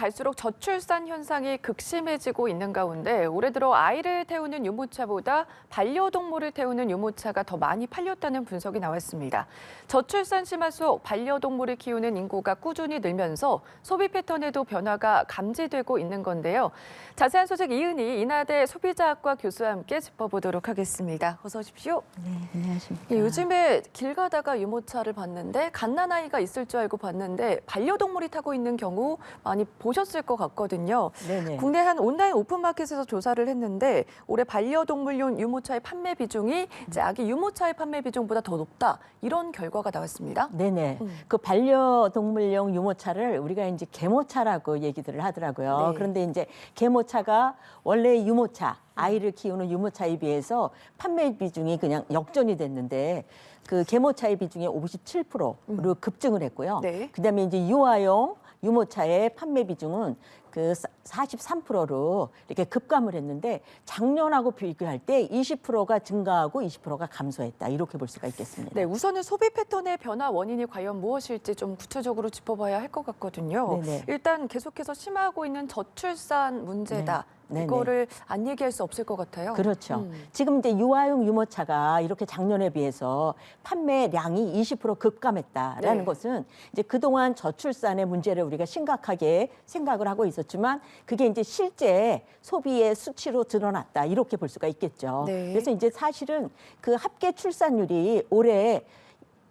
갈수록 저출산 현상이 극심해지고 있는 가운데 올해 들어 아이를 태우는 유모차보다 반려동물을 태우는 유모차가 더 많이 팔렸다는 분석이 나왔습니다. 저출산 심화 속 반려동물을 키우는 인구가 꾸준히 늘면서 소비 패턴에도 변화가 감지되고 있는 건데요. 자세한 소식 이은희 인하대 소비자학과 교수와 함께 짚어보도록 하겠습니다. 어서 오십시오. 네, 안녕하십니까. 요즘에 길 가다가 유모차를 봤는데 갓난아이가 있을 줄 알고 봤는데 반려동물이 타고 있는 경우 많이 보셨을 것 같거든요. 네네. 국내 한 온라인 오픈마켓에서 조사를 했는데 올해 반려동물용 유모차의 판매 비중이 이제 아기 유모차의 판매 비중보다 더 높다. 이런 결과가 나왔습니다. 네네. 그 반려동물용 유모차를 우리가 이제 계모차라고 얘기들을 하더라고요. 네. 그런데 이제 계모차가 원래 유모차, 아이를 키우는 유모차에 비해서 판매 비중이 그냥 역전이 됐는데 그 계모차의 비중이 57%로 급증을 했고요. 네. 그다음에 이제 유아용 유모차의 판매 비중은 그 43%로 이렇게 급감을 했는데 작년하고 비교할 때 20%가 증가하고 20%가 감소했다. 이렇게 볼 수가 있겠습니다. 네, 우선은 소비 패턴의 변화 원인이 과연 무엇일지 좀 구체적으로 짚어봐야 할 것 같거든요. 네네. 일단 계속해서 심화하고 있는 저출산 문제다. 네네. 이거를 안 얘기할 수 없을 것 같아요. 그렇죠. 지금 이제 유아용 유모차가 이렇게 작년에 비해서 판매량이 20% 급감했다라는 네. 것은 이제 그동안 저출산의 문제를 우리가 심각하게 생각을 하고 있었지만 그게 이제 실제 소비의 수치로 드러났다. 이렇게 볼 수가 있겠죠. 네. 그래서 이제 사실은 그 합계 출산율이 올해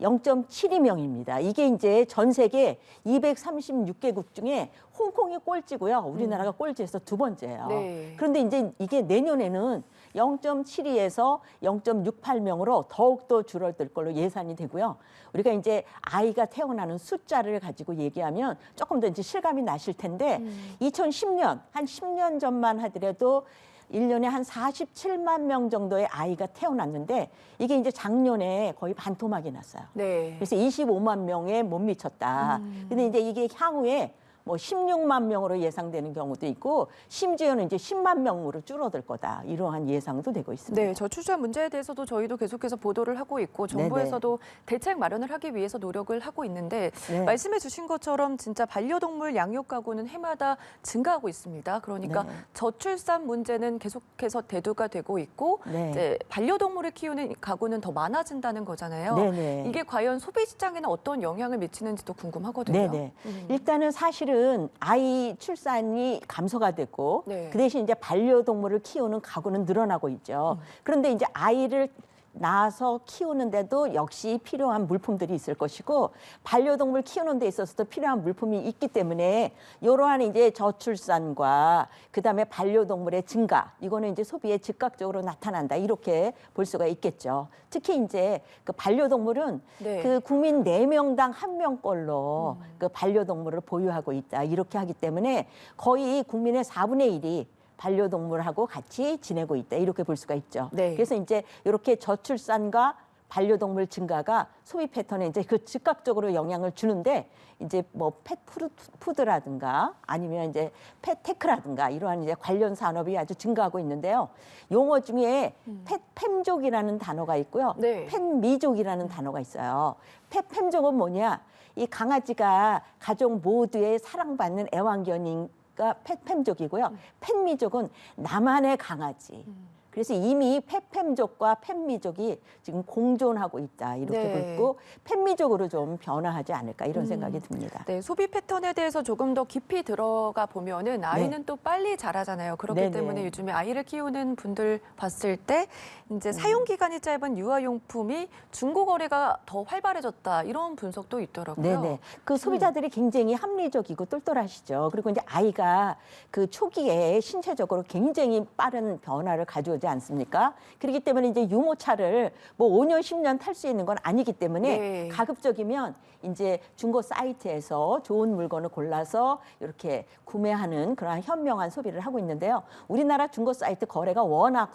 0.72명입니다. 이게 이제 전 세계 236개국 중에 홍콩이 꼴찌고요. 우리나라가 꼴찌에서 두 번째예요. 네. 그런데 이제 이게 내년에는 0.72에서 0.68명으로 더욱더 줄어들 걸로 예상이 되고요. 우리가 이제 아이가 태어나는 숫자를 가지고 얘기하면 조금 더 이제 실감이 나실 텐데 2010년, 한 10년 전만 하더라도 1년에 한 47만 명 정도의 아이가 태어났는데 이게 이제 작년에 거의 반토막이 났어요. 네. 그래서 25만 명에 못 미쳤다. 근데 이제 이게 향후에 뭐 16만 명으로 예상되는 경우도 있고 심지어는 이제 10만 명으로 줄어들 거다. 이러한 예상도 되고 있습니다. 네, 저출산 문제에 대해서도 저희도 계속해서 보도를 하고 있고 정부에서도 대책 마련을 하기 위해서 노력을 하고 있는데 네. 말씀해 주신 것처럼 진짜 반려동물 양육 가구는 해마다 증가하고 있습니다. 그러니까 네. 저출산 문제는 계속해서 대두가 되고 있고 네. 이제 반려동물을 키우는 가구는 더 많아진다는 거잖아요. 네네. 이게 과연 소비 시장에는 어떤 영향을 미치는지도 궁금하거든요. 네네. 일단은 사실은 아이 출산이 감소가 됐고 네. 그 대신 이제 반려동물을 키우는 가구는 늘어나고 있죠. 그런데 이제 아이를 낳아서 키우는데도 역시 필요한 물품들이 있을 것이고 반려동물 키우는 데 있어서도 필요한 물품이 있기 때문에 이러한 이제 저출산과 그다음에 반려동물의 증가 이거는 이제 소비에 즉각적으로 나타난다 이렇게 볼 수가 있겠죠. 특히 이제 그 반려동물은 네. 그 국민 4명당 1명꼴로 그 반려동물을 보유하고 있다 이렇게 하기 때문에 거의 국민의 4분의 1이 반려동물하고 같이 지내고 있다 이렇게 볼 수가 있죠. 네. 그래서 이제 이렇게 저출산과 반려동물 증가가 소비 패턴에 이제 그 즉각적으로 영향을 주는데 이제 뭐 펫푸드라든가 아니면 이제 펫테크라든가 이러한 이제 관련 산업이 아주 증가하고 있는데요. 용어 중에 펫팸족이라는 단어가 있고요. 네. 펫미족이라는 단어가 있어요. 펫팸족은 뭐냐? 이 강아지가 가족 모두의 사랑받는 애완견인 가 펫팸족이고요. 펫미족은 나만의 강아지. 그래서 이미 펫팸족과 펫미족이 지금 공존하고 있다 이렇게 네. 보고 펫미족으로 좀 변화하지 않을까 이런 생각이 듭니다. 네, 소비 패턴에 대해서 조금 더 깊이 들어가 보면은 아이는 네. 또 빨리 자라잖아요. 그렇기 네네. 때문에 요즘에 아이를 키우는 분들 봤을 때 이제 사용 기간이 짧은 유아용품이 중고 거래가 더 활발해졌다 이런 분석도 있더라고요. 네네. 그 소비자들이 굉장히 합리적이고 똘똘하시죠. 그리고 이제 아이가 그 초기에 신체적으로 굉장히 빠른 변화를 가져오지 않습니까? 그렇기 때문에 이제 유모차를 뭐 5년, 10년 탈 수 있는 건 아니기 때문에 네. 가급적이면 이제 중고 사이트에서 좋은 물건을 골라서 이렇게 구매하는 그런 현명한 소비를 하고 있는데요. 우리나라 중고 사이트 거래가 워낙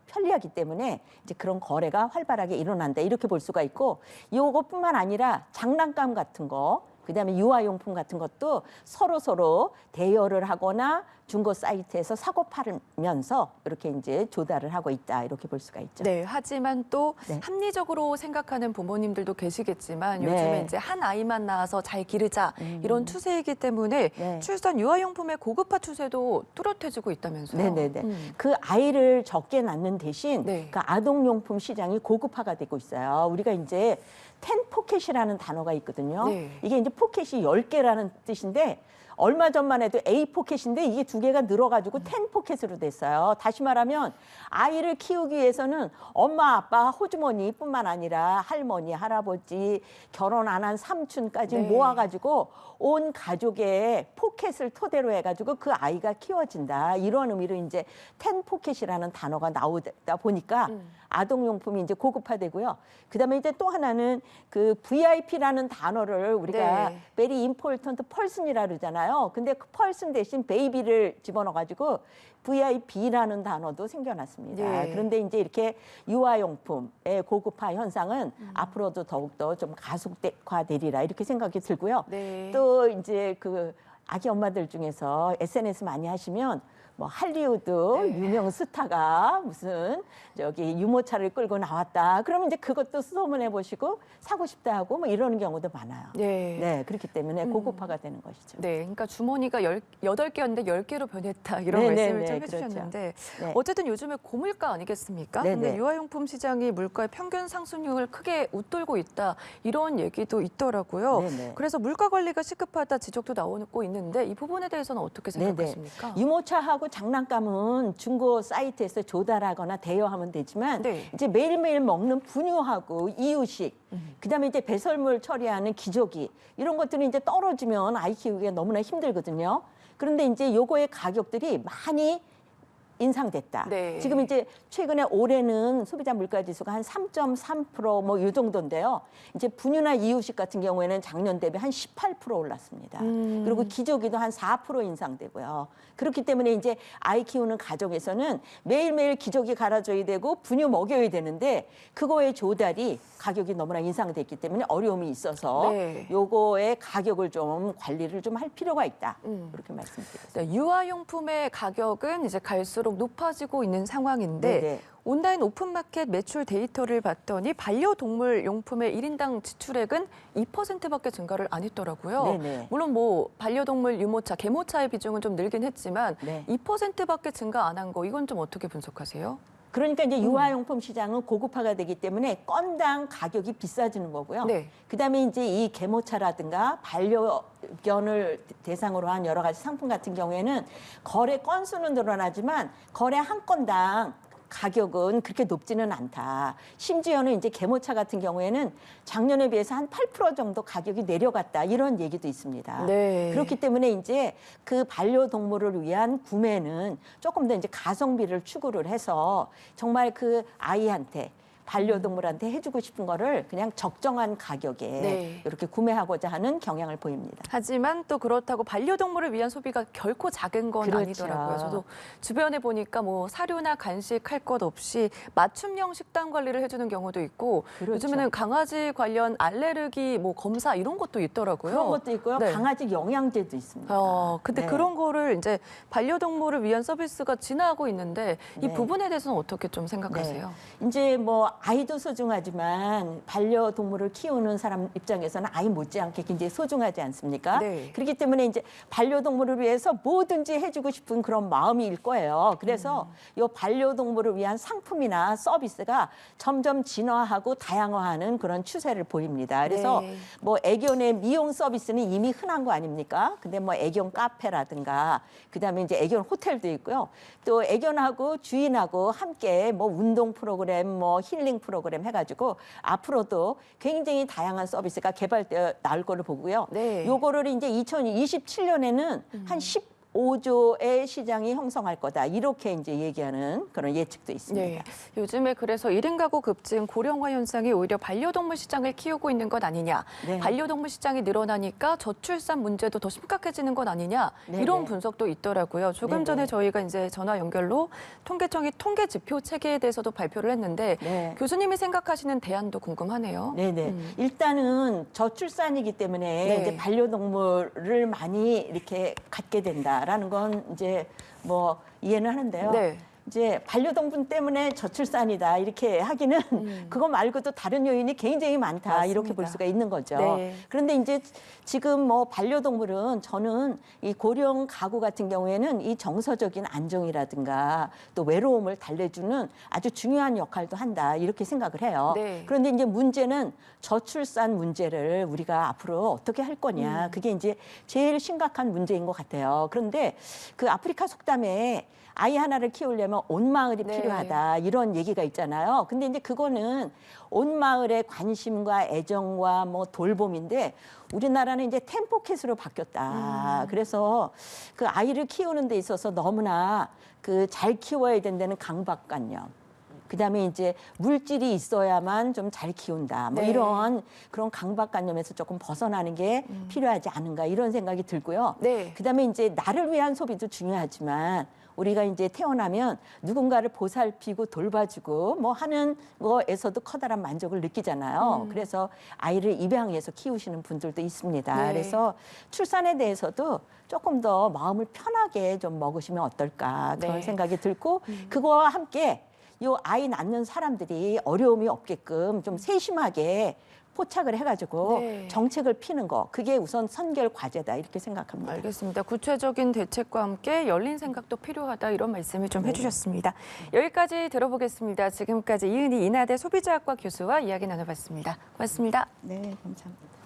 편리하기 때문에 이제 그런 거래가 활발하게 일어난다 이렇게 볼 수가 있고 이것뿐만 아니라 장난감 같은 거 그다음에 유아용품 같은 것도 서로 대여를 하거나 중고 사이트에서 사고 팔면서 이렇게 이제 조달을 하고 있다 이렇게 볼 수가 있죠. 네, 하지만 또 네. 합리적으로 생각하는 부모님들도 계시겠지만 네. 요즘에 이제 한 아이만 낳아서 잘 기르자 이런 추세이기 때문에 네. 출산 유아용품의 고급화 추세도 뚜렷해지고 있다면서요. 네네네. 그 아이를 적게 낳는 대신 네. 그 아동용품 시장이 고급화가 되고 있어요. 우리가 이제 텐포켓이라는 단어가 있거든요. 네. 이게 이제 포켓이 10개라는 뜻인데 얼마 전만 해도 A 포켓인데 이게 2개가 늘어가지고 텐 포켓으로 됐어요. 다시 말하면 아이를 키우기 위해서는 엄마, 아빠, 호주머니뿐만 아니라 할머니, 할아버지, 결혼 안 한 삼촌까지 네. 모아가지고 온 가족의 포켓을 토대로 해가지고 그 아이가 키워진다. 이런 의미로 이제 텐 포켓이라는 단어가 나오다 보니까 아동용품이 이제 고급화되고요. 그다음에 이제 또 하나는 그 VIP라는 단어를 우리가 네. very important person이라 그러잖아요. 근데 그 person 대신 베이비를 집어넣어가지고 VIP라는 단어도 생겨났습니다. 네. 그런데 이제 이렇게 유아용품의 고급화 현상은 앞으로도 더욱더 좀 가속화되리라 이렇게 생각이 들고요. 네. 또 이제 그 아기 엄마들 중에서 SNS 많이 하시면 뭐 할리우드 네. 유명 스타가 무슨 저기 유모차를 끌고 나왔다. 그러면 이제 그것도 소문해 보시고 사고 싶다 하고 뭐 이러는 경우도 많아요. 네. 네, 그렇기 때문에 고급화가 되는 것이죠. 네, 그러니까 주머니가 8개였는데 10개로 변했다 이런 네, 말씀을 네, 좀 네, 해주셨는데 네. 어쨌든 요즘에 고물가 아니겠습니까? 네, 근데 네. 유아용품 시장이 물가의 평균 상승률을 크게 웃돌고 있다 이런 얘기도 있더라고요. 네, 네. 그래서 물가 관리가 시급하다 지적도 나오고 있는데 이 부분에 대해서는 어떻게 네네. 생각하십니까? 유모차하고 장난감은 중고 사이트에서 조달하거나 대여하면 되지만 네. 이제 매일매일 먹는 분유하고 이유식, 그다음에 이제 배설물 처리하는 기저귀 이런 것들이 이제 떨어지면 아이 키우기가 너무나 힘들거든요. 그런데 이제 요거의 가격들이 많이 인상됐다. 네. 지금 이제 최근에 올해는 소비자 물가 지수가 한 3.3%뭐 이 정도인데요. 이제 분유나 이유식 같은 경우에는 작년 대비 한 18% 올랐습니다. 그리고 기저귀도 한 4% 인상되고요. 그렇기 때문에 이제 아이 키우는 가정에서는 매일매일 기저귀 갈아줘야 되고 분유 먹여야 되는데 그거의 조달이 가격이 너무나 인상됐기 때문에 어려움이 있어서 네. 요거의 가격을 좀 관리를 좀 할 필요가 있다. 그렇게 말씀드렸습니다. 네, 유아용품의 가격은 이제 갈수록 높아지고 있는 상황인데 네네. 온라인 오픈마켓 매출 데이터를 봤더니 반려동물 용품의 1인당 지출액은 2%밖에 증가를 안 했더라고요. 네네. 물론 뭐 반려동물 유모차, 개모차의 비중은 좀 늘긴 했지만 네. 2%밖에 증가 안 한 거 이건 좀 어떻게 분석하세요? 그러니까 이제 유아용품 시장은 고급화가 되기 때문에 건당 가격이 비싸지는 거고요. 네. 그다음에 이제 이 개모차라든가 반려견을 대상으로 한 여러 가지 상품 같은 경우에는 거래 건수는 늘어나지만 거래 한 건당 가격은 그렇게 높지는 않다. 심지어는 이제 개모차 같은 경우에는 작년에 비해서 한 8% 정도 가격이 내려갔다. 이런 얘기도 있습니다. 네. 그렇기 때문에 이제 그 반려동물을 위한 구매는 조금 더 이제 가성비를 추구를 해서 정말 그 아이한테 반려동물한테 해주고 싶은 거를 그냥 적정한 가격에 네. 이렇게 구매하고자 하는 경향을 보입니다. 하지만 또 그렇다고 반려동물을 위한 소비가 결코 작은 건 그렇죠. 아니더라고요. 저도 주변에 보니까 뭐 사료나 간식 할 것 없이 맞춤형 식단 관리를 해주는 경우도 있고 그렇죠. 요즘에는 강아지 관련 알레르기 뭐 검사 이런 것도 있더라고요. 그런 것도 있고요. 네. 강아지 영양제도 있습니다. 근데 네. 그런 거를 이제 반려동물을 위한 서비스가 진화하고 있는데 이 네. 부분에 대해서는 어떻게 좀 생각하세요? 이제 뭐 아이도 소중하지만 반려동물을 키우는 사람 입장에서는 아이 못지않게 굉장히 소중하지 않습니까? 네. 그렇기 때문에 이제 반려동물을 위해서 뭐든지 해주고 싶은 그런 마음일 거예요. 그래서 이 반려동물을 위한 상품이나 서비스가 점점 진화하고 다양화하는 그런 추세를 보입니다. 그래서 네. 뭐 애견의 미용 서비스는 이미 흔한 거 아닙니까? 근데 뭐 애견 카페라든가 그다음에 이제 애견 호텔도 있고요. 또 애견하고 주인하고 함께 뭐 운동 프로그램, 뭐 힐링 프로그램 해가지고 앞으로도 굉장히 다양한 서비스가 개발되어 나올 거를 보고요. 네. 요거를 이제 2027년에는 한 5조의 시장이 형성할 거다. 이렇게 이제 얘기하는 그런 예측도 있습니다. 네. 요즘에 그래서 1인 가구 급증, 고령화 현상이 오히려 반려동물 시장을 키우고 있는 것 아니냐. 네. 반려동물 시장이 늘어나니까 저출산 문제도 더 심각해지는 것 아니냐. 네, 이런 네. 분석도 있더라고요. 조금 네, 전에 네. 저희가 이제 전화 연결로 통계청이 통계 지표 체계에 대해서도 발표를 했는데 네. 교수님이 생각하시는 대안도 궁금하네요. 네네. 일단은 저출산이기 때문에 네. 이제 반려동물을 많이 이렇게 갖게 된다라는 건 이제 뭐 이해는 하는데요. 네. 이제 반려동물 때문에 저출산이다 이렇게 하기는 그거 말고도 다른 요인이 굉장히 많다 맞습니다. 이렇게 볼 수가 있는 거죠. 네. 그런데 이제 지금 뭐 반려동물은 저는 이 고령 가구 같은 경우에는 이 정서적인 안정이라든가 또 외로움을 달래주는 아주 중요한 역할도 한다 이렇게 생각을 해요. 네. 그런데 이제 문제는 저출산 문제를 우리가 앞으로 어떻게 할 거냐 그게 이제 제일 심각한 문제인 것 같아요. 그런데 그 아프리카 속담에 아이 하나를 키우려면 온 마을이 네. 필요하다 이런 얘기가 있잖아요. 근데 이제 그거는 온 마을의 관심과 애정과 뭐 돌봄인데 우리나라는 이제 템포켓으로 바뀌었다. 그래서 그 아이를 키우는 데 있어서 너무나 그 잘 키워야 된다는 강박관념. 그다음에 이제 물질이 있어야만 좀 잘 키운다. 뭐 네. 이런 그런 강박관념에서 조금 벗어나는 게 필요하지 않은가 이런 생각이 들고요. 네. 그다음에 이제 나를 위한 소비도 중요하지만 우리가 이제 태어나면 누군가를 보살피고 돌봐주고 뭐 하는 거에서도 커다란 만족을 느끼잖아요. 그래서 아이를 입양해서 키우시는 분들도 있습니다. 네. 그래서 출산에 대해서도 조금 더 마음을 편하게 좀 먹으시면 어떨까 그런 네. 생각이 들고 그거와 함께 요 아이 낳는 사람들이 어려움이 없게끔 좀 세심하게 포착을 해가지고 네. 정책을 피는 거 그게 우선 선결 과제다 이렇게 생각합니다. 알겠습니다. 구체적인 대책과 함께 열린 생각도 필요하다 이런 말씀을 좀 해주셨습니다. 여기까지 들어보겠습니다. 지금까지 이은희 인하대 소비자학과 교수와 이야기 나눠봤습니다. 고맙습니다. 네, 감사합니다.